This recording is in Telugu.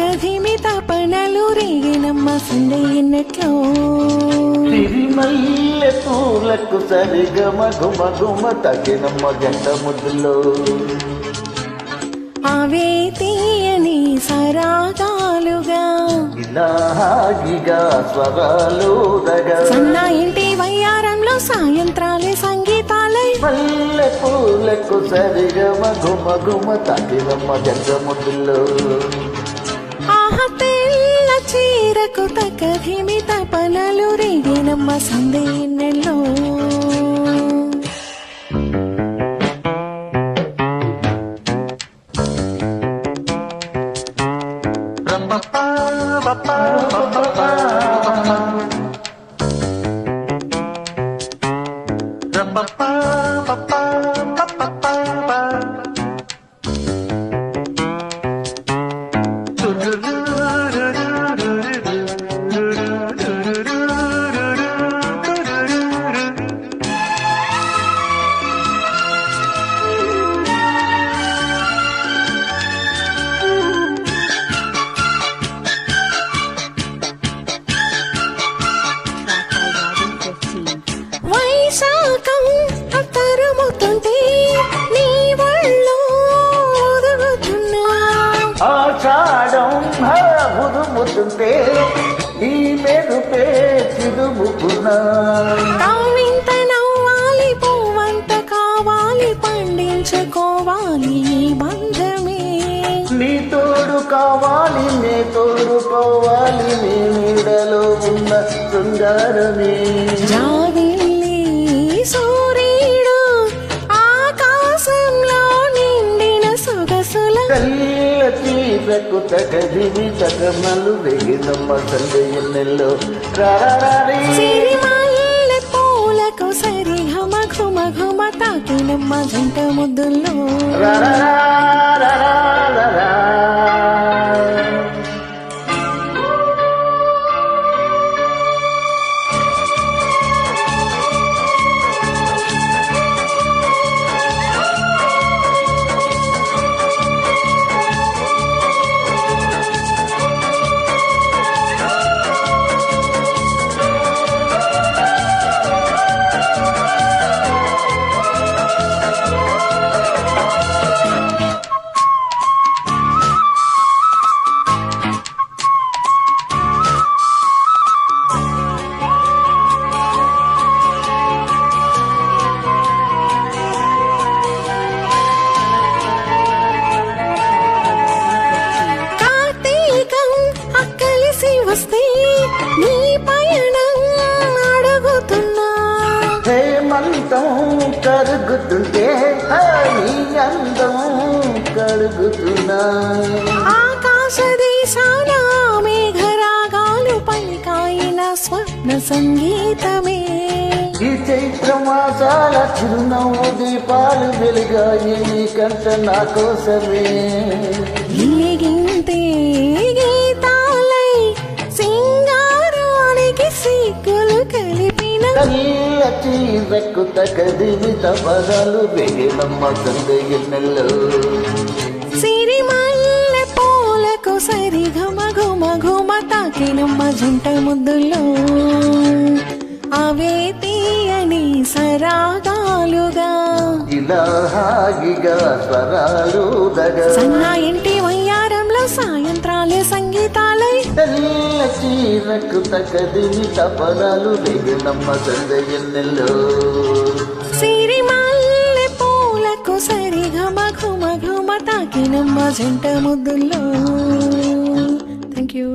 తగధిమి తపనలు రేగినమ్మ సందే ఎన్నెట్లో సిరిమల్లె పూలకు సరిగమ గుమ గుమ తగినమ్మ జంట ముద్దులో అవే తీయని సరాగాలుగా ఇలా హాయిగా స్వరాలు సన్నా ఇంటి వయ్యారంలో సాయంత్రాలే సంగీతాలే మల్లె పూలకు సరిగమ గుమ గుమ తగినమ్మ జంట ముద్దులో ఆహ తెల్ల చీరకు తగధిమి తపనలు రేగినమ్మ సందే ఎన్నెల్లో వైశాఖం తరుముతుంటే నీ ఒళ్ళో ఒదుగుతున్నా ఆషాఢం ఉరుముతుంటే ఈ మెరుపే చిరుముకున్నా కావింత నవ్వాలి పువ్వంత కావాలి పండించుకోవాలి ఈ బంధమే నీ తోడు కావాలి నే తోడుకోవాలి నీ నీడలో ఉన్న శృంగారమే జాబిల్లి సూర్యుడు ఆకాశంలో నిండిన సొగసుల కళ్ళ తీరకు తగదివి తగమలు వెగినమ్మ సందే ఎన్నెల్లో రారీ సిరిమల్లె పూలకు సరి ఘమ ఘుమ ఘుమ తాకినమ్మ జంట ముద్దుల్లో వస్తే నీ పయనం అడుగుతున్నా హేమంతం కరుగుతుంటే నీ అందం కరుగుతున్నా ఆకాశ దేశాన మేఘరాగాలు పలికాయిన స్వప్న సంగీతమే ఈ చైత్ర మాసాల చిరునవ్వు దీపాలు వెలుగాయి నీ కంట నా కోసమే గిలిగింతే గీతాలై సింగారానికి సిగ్గులు కలిపిన కళ్ళ చీరకు తగదివి తపదాలు వెగినమ్మ సందే ఎన్నెల్లో సిరిమల్లె పూలకు సరి ఘమ ఘుమ ఘుమ తాకినమ్మ జంట ముద్దుల్లో అవే తీయని సరాగాలుగా ఇలా హాయిగా స్వరాలు సన్నా ఇంటి వయ్యారంలో సాయంత్రాలే సంగీతాలై తెల్ల చీరకు తగదివి తపదాలు వెగినమ్మ సందే ఎన్నెల్లో సిరిమల్లె పూలకు సరి ఘమ ఘుమ ఘుమ తాకినమ్మ జంట ముద్దుల్లో. Thank you.